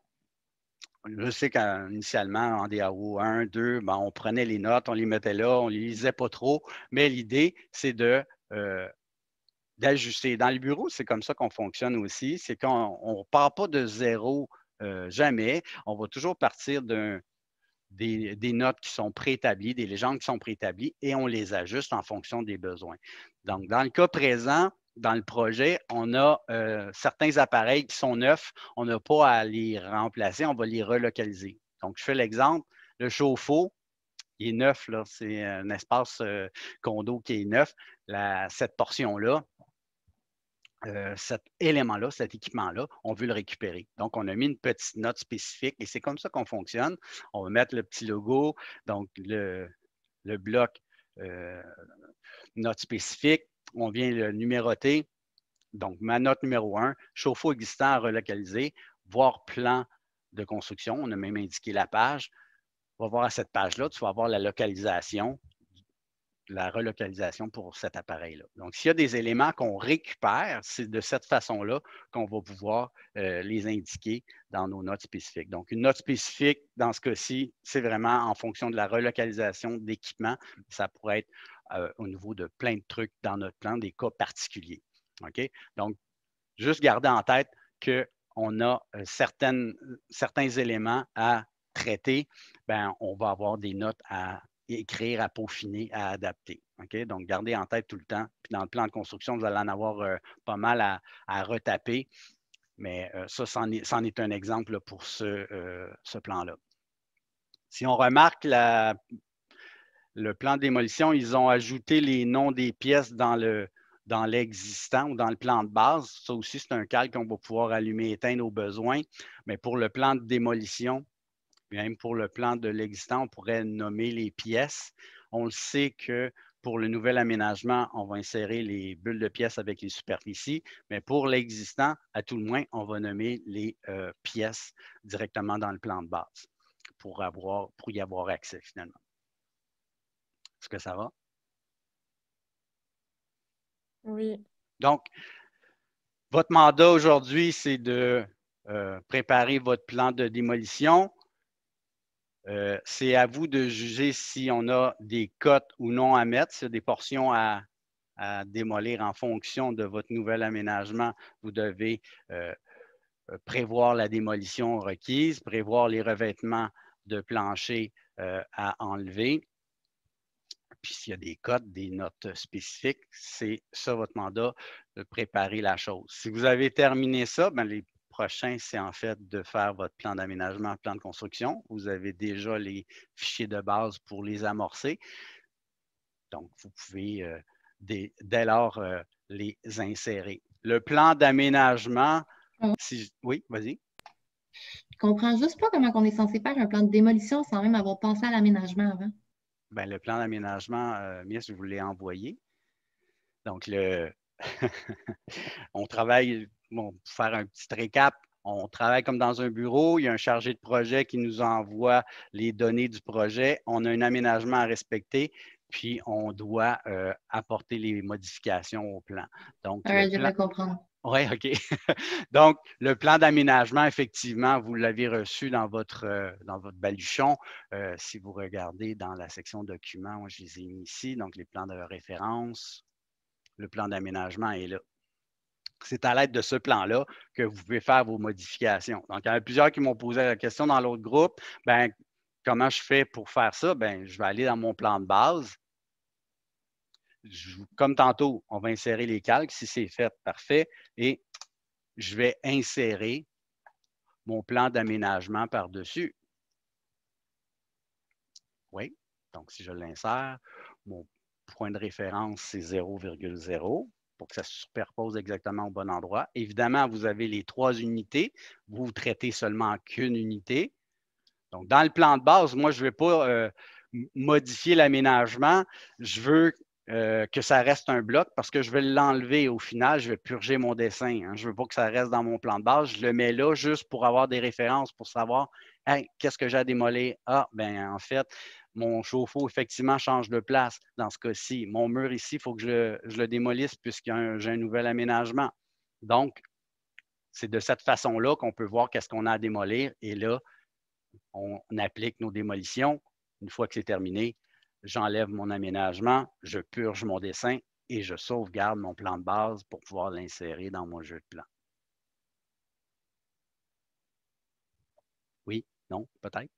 je sais qu'initialement, en DAO 1, 2, ben, on prenait les notes, on les mettait là, on ne les lisait pas trop, mais l'idée, c'est d'ajuster. Dans le bureau, c'est comme ça qu'on fonctionne aussi, c'est qu'on ne part pas de zéro jamais, on va toujours partir des notes qui sont préétablies, des légendes qui sont préétablies, et on les ajuste en fonction des besoins. Donc, dans le cas présent, dans le projet, on a certains appareils qui sont neufs, on n'a pas à les remplacer, on va les relocaliser. Donc, je fais l'exemple, le chauffe-eau, il est neuf, là, c'est un espace condo qui est neuf. Cette portion-là, cet élément-là, cet équipement-là, on veut le récupérer. Donc, on a mis une petite note spécifique et c'est comme ça qu'on fonctionne. On va mettre le petit logo, donc le bloc note spécifique. On vient le numéroter. Donc, ma note numéro 1, chauffe-eau existant à relocaliser, voir plan de construction. On a même indiqué la page. On va voir à cette page-là, tu vas avoir la relocalisation pour cet appareil-là. Donc, s'il y a des éléments qu'on récupère, c'est de cette façon-là qu'on va pouvoir les indiquer dans nos notes spécifiques. Donc, une note spécifique, dans ce cas-ci, c'est vraiment en fonction de la relocalisation d'équipement. Ça pourrait être au niveau de plein de trucs dans notre plan, des cas particuliers. OK? Donc, juste garder en tête qu'on a certains éléments à traiter. Bien, on va avoir des notes à écrire, à peaufiner, à adapter. Okay? Donc, gardez en tête tout le temps. Puis dans le plan de construction, vous allez en avoir pas mal à retaper. Mais ça, c'en est un exemple là, pour ce plan-là. Si on remarque le plan de démolition, ils ont ajouté les noms des pièces dans l'existant ou dans le plan de base. Ça aussi, c'est un calque qu'on va pouvoir allumer et éteindre au besoin. Mais pour le plan de démolition, même pour le plan de l'existant, on pourrait nommer les pièces. On le sait que pour le nouvel aménagement, on va insérer les bulles de pièces avec les superficies, mais pour l'existant, à tout le moins, on va nommer les pièces directement dans le plan de base pour y avoir accès finalement. Est-ce que ça va? Oui. Donc, votre mandat aujourd'hui, c'est de préparer votre plan de démolition. C'est à vous de juger si on a des cotes ou non à mettre, s'il y a des portions à démolir en fonction de votre nouvel aménagement. Vous devez prévoir la démolition requise, prévoir les revêtements de plancher à enlever. Puis s'il y a des cotes, des notes spécifiques, c'est ça votre mandat, de préparer la chose. Si vous avez terminé ça, bien, les prochains, c'est en fait de faire votre plan d'aménagement, plan de construction. Vous avez déjà les fichiers de base pour les amorcer. Donc, vous pouvez dès lors les insérer. Le plan d'aménagement, oui, vas-y. Je comprends juste pas comment on est censé faire un plan de démolition sans même avoir pensé à l'aménagement avant. Bien, le plan d'aménagement, Miss, je vous l'ai envoyé. Donc, on travaille, bon, pour faire un petit récap, on travaille comme dans un bureau, il y a un chargé de projet qui nous envoie les données du projet, on a un aménagement à respecter, puis on doit apporter les modifications au plan. Donc, je vais comprendre. Oui, OK. Donc, le plan d'aménagement, effectivement, vous l'avez reçu dans votre baluchon. Si vous regardez dans la section documents, moi, je les ai mis ici, donc les plans de référence, le plan d'aménagement est là. C'est à l'aide de ce plan-là que vous pouvez faire vos modifications. Donc, il y en a plusieurs qui m'ont posé la question dans l'autre groupe. Bien, comment je fais pour faire ça? Bien, je vais aller dans mon plan de base. Comme tantôt, on va insérer les calques. Si c'est fait, parfait. Et je vais insérer mon plan d'aménagement par-dessus. Oui. Donc, si je l'insère, mon point de référence, c'est 0,0 pour que ça se superpose exactement au bon endroit. Évidemment, vous avez les 3 unités. Vous traitez seulement qu'une unité. Donc, dans le plan de base, moi, je ne vais pas modifier l'aménagement. Je veux que ça reste un bloc parce que je vais l'enlever au final. Je vais purger mon dessin. Hein. Je ne veux pas que ça reste dans mon plan de base. Je le mets là juste pour avoir des références, pour savoir hey, qu'est-ce que j'ai à démolir. Ah, bien, en fait, mon chauffe-eau, effectivement, change de place dans ce cas-ci. Mon mur ici, il faut que je le démolisse puisque j'ai un nouvel aménagement. Donc, c'est de cette façon-là qu'on peut voir qu'est-ce qu'on a à démolir. Et là, on applique nos démolitions. Une fois que c'est terminé, j'enlève mon aménagement, je purge mon dessin et je sauvegarde mon plan de base pour pouvoir l'insérer dans mon jeu de plan. Oui? Non? Peut-être?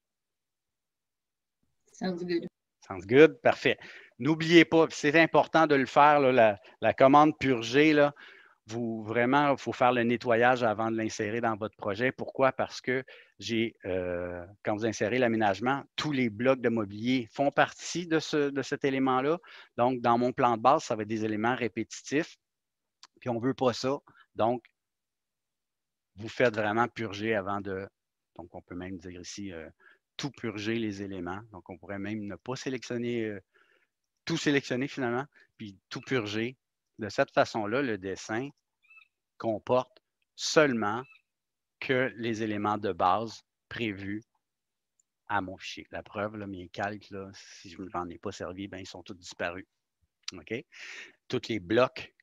Sounds good. Sounds good. Parfait. N'oubliez pas, c'est important de le faire, là, la commande purger, là, vraiment, il faut faire le nettoyage avant de l'insérer dans votre projet. Pourquoi? Parce que quand vous insérez l'aménagement, tous les blocs de mobilier font partie de cet élément-là. Donc, dans mon plan de base, ça va être des éléments répétitifs. Puis, on ne veut pas ça. Donc, vous faites vraiment purger avant de... Donc, on peut même dire ici, tout purger les éléments. Donc, on pourrait même ne pas sélectionner, tout sélectionner finalement, puis tout purger. De cette façon-là, le dessin comporte seulement que les éléments de base prévus à mon fichier. La preuve, là, mes calques, là, si je ne m'en ai pas servi, bien, ils sont tous disparus. OK? Tous les blocs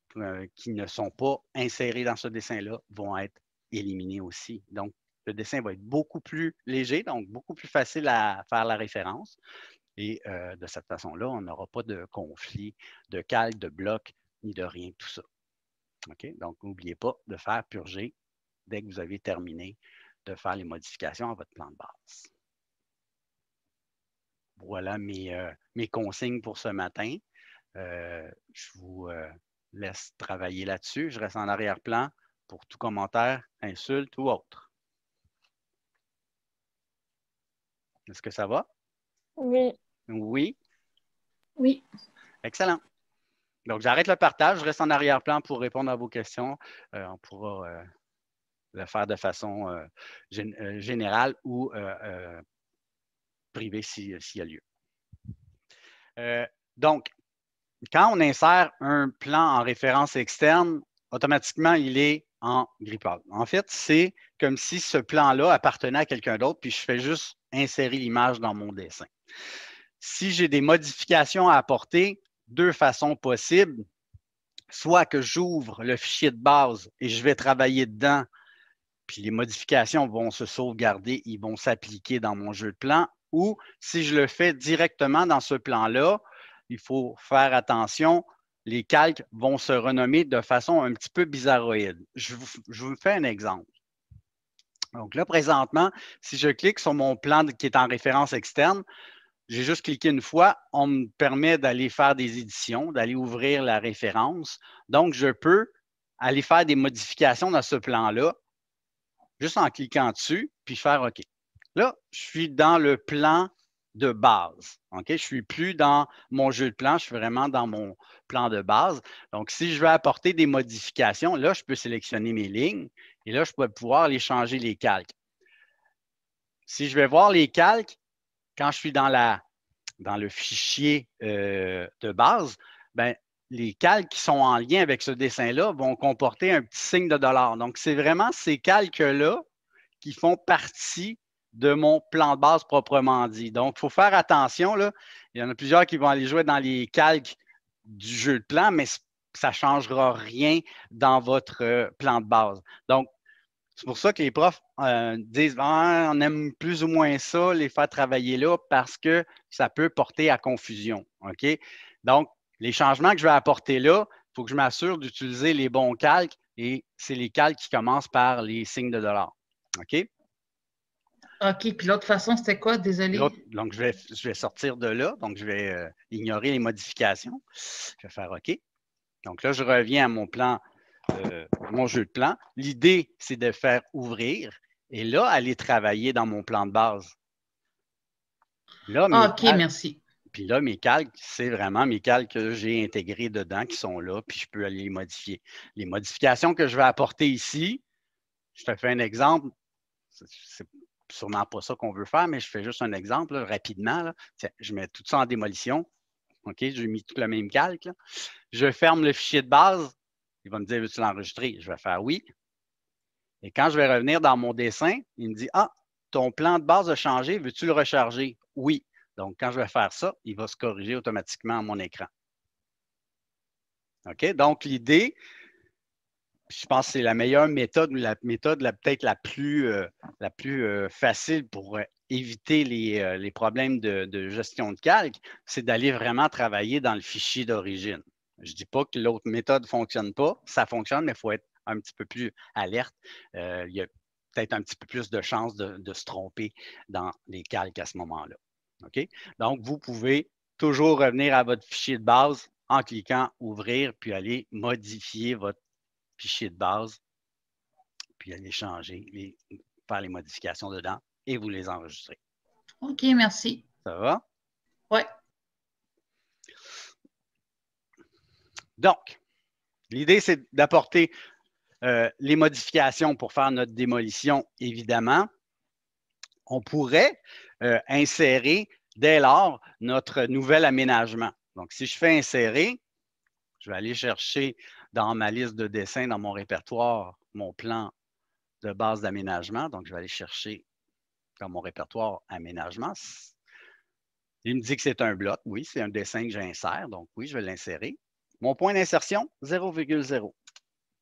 qui ne sont pas insérés dans ce dessin-là vont être éliminés aussi. Donc, le dessin va être beaucoup plus léger, donc beaucoup plus facile à faire la référence. Et de cette façon-là, on n'aura pas de conflit de calque, de bloc, ni de rien de tout ça. OK? Donc, n'oubliez pas de faire purger dès que vous avez terminé de faire les modifications à votre plan de base. Voilà mes consignes pour ce matin. Je vous laisse travailler là-dessus. Je reste en arrière-plan pour tout commentaire, insulte ou autre. Est-ce que ça va? Oui. Oui? Oui. Excellent. Donc, j'arrête le partage. Je reste en arrière-plan pour répondre à vos questions. On pourra le faire de façon générale ou privée s'il y a lieu. Donc, quand on insère un plan en référence externe, automatiquement, il est en grippable. En fait, c'est comme si ce plan-là appartenait à quelqu'un d'autre, puis je fais juste insérer l'image dans mon dessin. Si j'ai des modifications à apporter, 2 façons possibles. Soit que j'ouvre le fichier de base et je vais travailler dedans, puis les modifications vont se sauvegarder, ils vont s'appliquer dans mon jeu de plan, ou si je le fais directement dans ce plan-là, il faut faire attention, les calques vont se renommer de façon un petit peu bizarroïde. Je vous fais un exemple. Donc là, présentement, si je clique sur mon plan qui est en référence externe, j'ai juste cliqué une fois, on me permet d'aller faire des éditions, d'aller ouvrir la référence. Donc, je peux aller faire des modifications dans ce plan-là, juste en cliquant dessus, puis faire OK. Là, je suis dans le plan de base. OK? Je ne suis plus dans mon jeu de plan, je suis vraiment dans mon plan de base. Donc, si je veux apporter des modifications, là, je peux sélectionner mes lignes et là, je peux pouvoir aller changer les calques. Si je vais voir les calques, quand je suis dans le fichier de base, bien, les calques qui sont en lien avec ce dessin-là vont comporter un petit signe de $. Donc, c'est vraiment ces calques-là qui font partie de mon plan de base proprement dit. Donc, il faut faire attention, là. Il y en a plusieurs qui vont aller jouer dans les calques du jeu de plan, mais ça ne changera rien dans votre plan de base. Donc, c'est pour ça que les profs disent ah, on aime plus ou moins ça, les faire travailler là, parce que ça peut porter à confusion. OK? Donc, les changements que je vais apporter là, il faut que je m'assure d'utiliser les bons calques et c'est les calques qui commencent par les signes de $. OK? OK, puis l'autre façon, c'était quoi? Désolé. Donc, je vais sortir de là. Donc, je vais ignorer les modifications. Je vais faire OK. Donc là, je reviens à mon plan, mon jeu de plan. L'idée, c'est de faire ouvrir et là, aller travailler dans mon plan de base. Là, OK, merci. Puis là, mes calques, c'est vraiment mes calques que j'ai intégrés dedans qui sont là, puis je peux aller les modifier. Les modifications que je vais apporter ici, je te fais un exemple. C'est sûrement pas ça qu'on veut faire, mais je fais juste un exemple là, rapidement. Là. Tiens, je mets tout ça en démolition. OK, j'ai mis tout le même calque. Là. Je ferme le fichier de base. Il va me dire, veux-tu l'enregistrer? Je vais faire oui. Et quand je vais revenir dans mon dessin, il me dit, ah, ton plan de base a changé, veux-tu le recharger? Oui. Donc, quand je vais faire ça, il va se corriger automatiquement à mon écran. OK? Donc, l'idée, je pense que c'est la meilleure méthode, la méthode peut-être la plus facile pour éviter les problèmes de gestion de calque, c'est d'aller vraiment travailler dans le fichier d'origine. Je ne dis pas que l'autre méthode ne fonctionne pas. Ça fonctionne, mais il faut être un petit peu plus alerte. Il y a peut-être un petit peu plus de chances de se tromper dans les calques à ce moment-là. OK? Donc, vous pouvez toujours revenir à votre fichier de base en cliquant « Ouvrir » puis aller modifier votre fichier de base, puis aller changer, faire les modifications dedans et vous les enregistrez. OK, merci. Ça va? Oui. Donc, l'idée, c'est d'apporter les modifications pour faire notre démolition, évidemment. On pourrait insérer dès lors notre nouvel aménagement. Donc, si je fais insérer, je vais aller chercher dans ma liste de dessins, dans mon répertoire, mon plan de base d'aménagement. Donc, je vais aller chercher dans mon répertoire aménagement. Il me dit que c'est un bloc. Oui, c'est un dessin que j'insère. Donc, oui, je vais l'insérer. Mon point d'insertion, 0,0.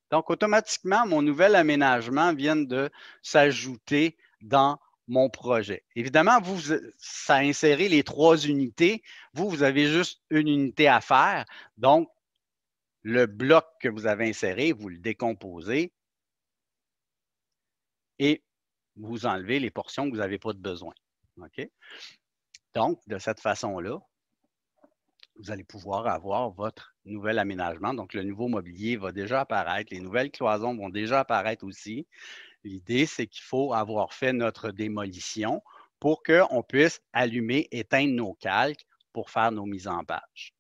Donc, automatiquement, mon nouvel aménagement vient de s'ajouter dans mon projet. Évidemment, ça a inséré les 3 unités. Vous avez juste une unité à faire. Donc, le bloc que vous avez inséré, vous le décomposez et vous enlevez les portions que vous n'avez pas de besoin. OK? Donc, de cette façon-là, vous allez pouvoir avoir votre nouvel aménagement. Donc, le nouveau mobilier va déjà apparaître. Les nouvelles cloisons vont déjà apparaître aussi. L'idée, c'est qu'il faut avoir fait notre démolition pour qu'on puisse allumer, éteindre nos calques pour faire nos mises en page.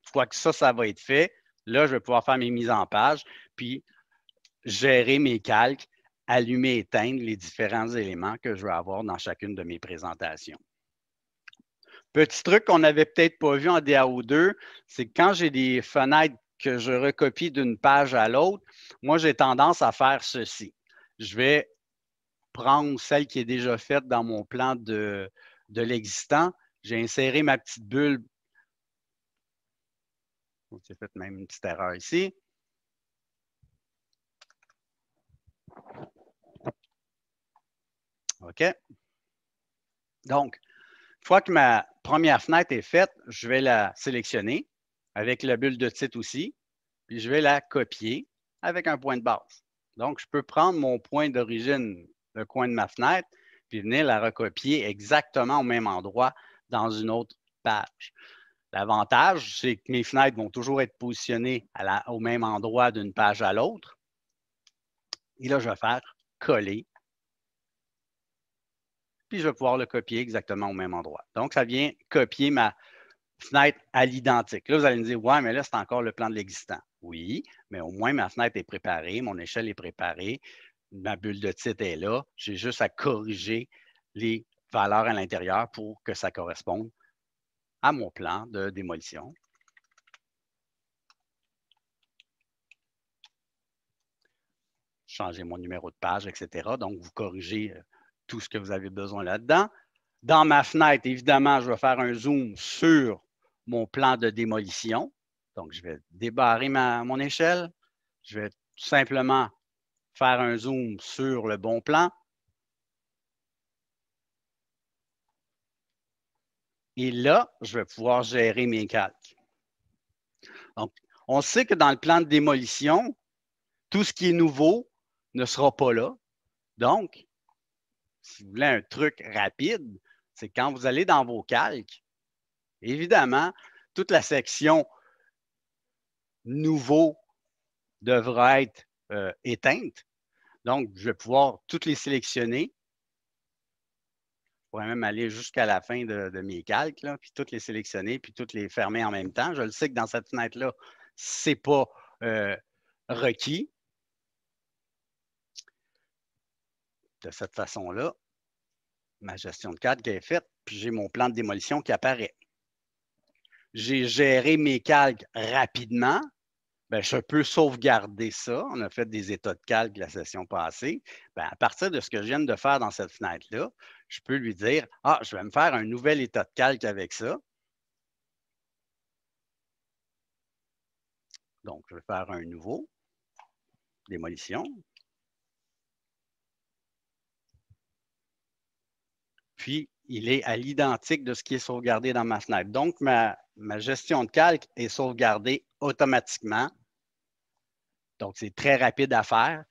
Une fois que ça va être fait, là, je vais pouvoir faire mes mises en page, puis gérer mes calques, allumer, éteindre les différents éléments que je vais avoir dans chacune de mes présentations. Petit truc qu'on n'avait peut-être pas vu en DAO2, c'est que quand j'ai des fenêtres que je recopie d'une page à l'autre, moi, j'ai tendance à faire ceci. Je vais prendre celle qui est déjà faite dans mon plan de l'existant. J'ai inséré ma petite bulle. J'ai fait même une petite erreur ici. OK. Donc, une fois que ma première fenêtre est faite, je vais la sélectionner avec la bulle de titre aussi, puis je vais la copier avec un point de base. Donc, je peux prendre mon point d'origine, le coin de ma fenêtre, puis venir la recopier exactement au même endroit dans une autre page. L'avantage, c'est que mes fenêtres vont toujours être positionnées au même endroit d'une page à l'autre. Et là, je vais faire coller. Puis je vais pouvoir le copier exactement au même endroit. Donc, ça vient copier ma fenêtre à l'identique. Là, vous allez me dire, ouais, mais là, c'est encore le plan de l'existant. Oui, mais au moins, ma fenêtre est préparée, mon échelle est préparée, ma bulle de titre est là. J'ai juste à corriger les valeurs à l'intérieur pour que ça corresponde à mon plan de démolition. Changer mon numéro de page, etc. Donc, vous corrigez tout ce que vous avez besoin là-dedans. Dans ma fenêtre, évidemment, je vais faire un zoom sur mon plan de démolition. Donc, je vais débarrer mon échelle. Je vais tout simplement faire un zoom sur le bon plan. Et là, je vais pouvoir gérer mes calques. Donc, on sait que dans le plan de démolition, tout ce qui est nouveau ne sera pas là. Donc, si vous voulez un truc rapide, c'est quand vous allez dans vos calques, évidemment, toute la section nouveau devra être éteinte. Donc, je vais pouvoir toutes les sélectionner. Je pourrais même aller jusqu'à la fin de mes calques, là, puis toutes les sélectionner, puis toutes les fermer en même temps. Je le sais que dans cette fenêtre-là, ce n'est pas requis. De cette façon-là, ma gestion de calque est faite, puis j'ai mon plan de démolition qui apparaît. J'ai géré mes calques rapidement. Bien, je peux sauvegarder ça. On a fait des états de calque la session passée. Bien, à partir de ce que je viens de faire dans cette fenêtre-là, je peux lui dire « Ah, je vais me faire un nouvel état de calque avec ça. » Donc, je vais faire un nouveau. Démolition. Puis, il est à l'identique de ce qui est sauvegardé dans ma fenêtre. Donc, ma gestion de calque est sauvegardée automatiquement. Donc, c'est très rapide à faire.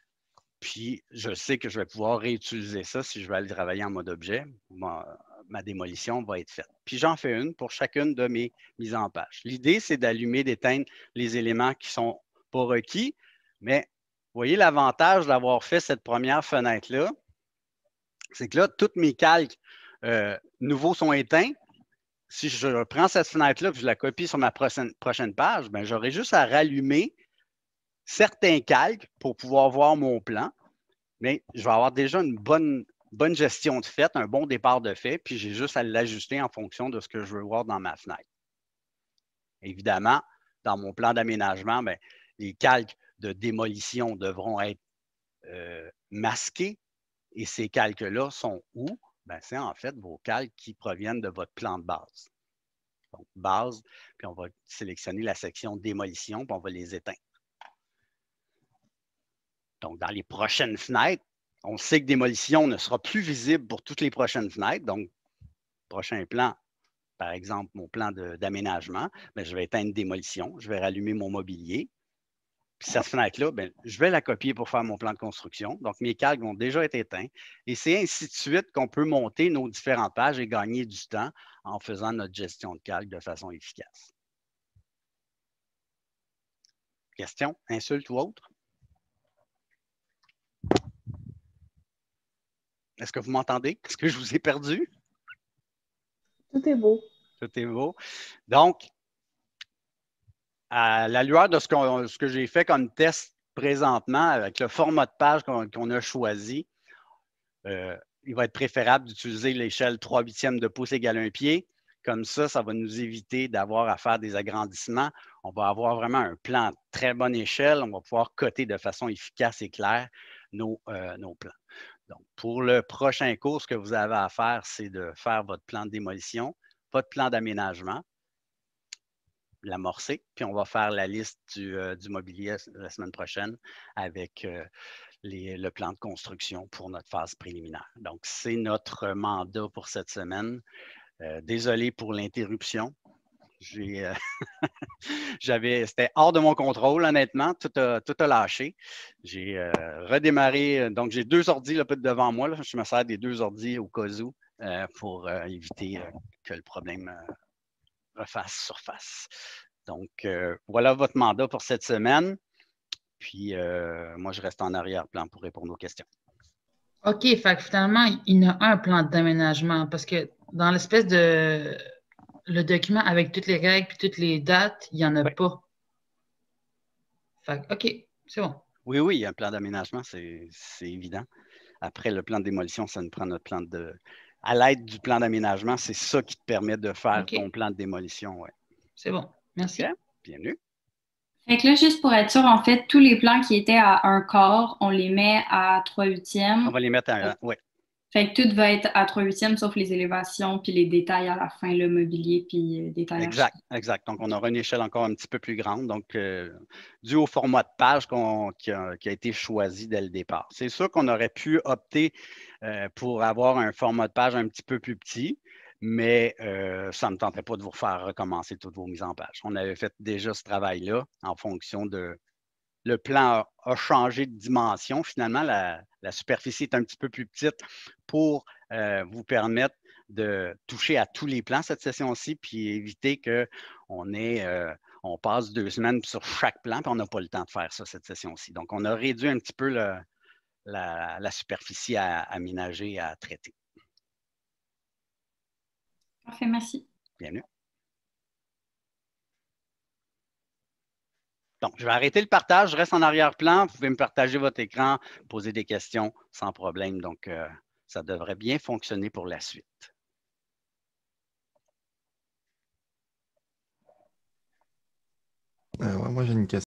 Puis, je sais que je vais pouvoir réutiliser ça si je veux aller travailler en mode objet. Ma démolition va être faite. Puis, j'en fais une pour chacune de mes mises en page. L'idée, c'est d'allumer, d'éteindre les éléments qui ne sont pas requis. Mais, vous voyez l'avantage d'avoir fait cette première fenêtre-là, c'est que là, tous mes calques nouveaux sont éteints. Si je prends cette fenêtre-là et je la copie sur ma prochaine page, bien, j'aurai juste à rallumer certains calques pour pouvoir voir mon plan. Mais je vais avoir déjà une bonne gestion de fait, un bon départ de fait, puis j'ai juste à l'ajuster en fonction de ce que je veux voir dans ma fenêtre. Évidemment, dans mon plan d'aménagement, bien, les calques de démolition devront être masqués. Et ces calques-là sont où? Ben, c'est en fait vos calques qui proviennent de votre plan de base. Donc, base, puis on va sélectionner la section démolition, puis on va les éteindre. Donc, dans les prochaines fenêtres, on sait que démolition ne sera plus visible pour toutes les prochaines fenêtres. Donc, prochain plan, par exemple, mon plan d'aménagement, ben, je vais éteindre démolition, je vais rallumer mon mobilier. Puis cette fenêtre-là, ben, je vais la copier pour faire mon plan de construction. Donc, mes calques vont déjà être éteints. Et c'est ainsi de suite qu'on peut monter nos différentes pages et gagner du temps en faisant notre gestion de calque de façon efficace. Question, insulte ou autre? Est-ce que vous m'entendez? Est-ce que je vous ai perdu? Tout est beau. Tout est beau. Donc, à la lueur de ce que j'ai fait comme test présentement, avec le format de page qu'on a choisi, il va être préférable d'utiliser l'échelle 3/8 de pouce égale 1 pied. Comme ça va nous éviter d'avoir à faire des agrandissements. On va avoir vraiment un plan de très bonne échelle. On va pouvoir coter de façon efficace et claire nos plans. Donc, pour le prochain cours, ce que vous avez à faire, c'est de faire votre plan de démolition, votre plan d'aménagement, l'amorcer, puis on va faire la liste du mobilier la semaine prochaine avec le plan de construction pour notre phase préliminaire. Donc, c'est notre mandat pour cette semaine. Désolé pour l'interruption. C'était hors de mon contrôle, honnêtement. Tout a lâché. J'ai redémarré. Donc, j'ai 2 ordi là, devant moi. Là. Je me sers des 2 ordi au cas où pour éviter que le problème refasse surface. Donc, voilà votre mandat pour cette semaine. Puis, moi, je reste en arrière-plan pour répondre aux questions. OK, fait que finalement, il y a un plan d'aménagement parce que dans l'espèce de le document avec toutes les règles et toutes les dates, il n'y en a pas. Fait que, OK, c'est bon. Oui, il y a un plan d'aménagement, c'est évident. Après, le plan de démolition, ça nous prend notre plan de... À l'aide du plan d'aménagement, c'est ça qui te permet de faire ton plan de démolition. Ouais. C'est bon, merci. Okay. Bienvenue. Fait que là, juste pour être sûr, en fait, tous les plans qui étaient à 1/4, on les met à 3/8. On va les mettre à... Oui. Fait que tout va être à 3/8 sauf les élévations puis les détails à la fin, le mobilier puis détails. Exact. Donc, on aura une échelle encore un petit peu plus grande. Donc, dû au format de page qui a été choisi dès le départ. C'est sûr qu'on aurait pu opter pour avoir un format de page un petit peu plus petit, mais ça ne me tenterait pas de vous faire recommencer toutes vos mises en page. On avait fait déjà ce travail-là en fonction de le plan a changé de dimension. Finalement, la superficie est un petit peu plus petite pour vous permettre de toucher à tous les plans cette session-ci, puis éviter qu'on passe 2 semaines sur chaque plan, puis on n'a pas le temps de faire ça cette session-ci. Donc, on a réduit un petit peu la superficie à aménager, à traiter. Parfait, merci. Bienvenue. Donc, je vais arrêter le partage. Je reste en arrière-plan. Vous pouvez me partager votre écran, poser des questions sans problème. Donc, ça devrait bien fonctionner pour la suite. Ouais, moi, j'ai une question.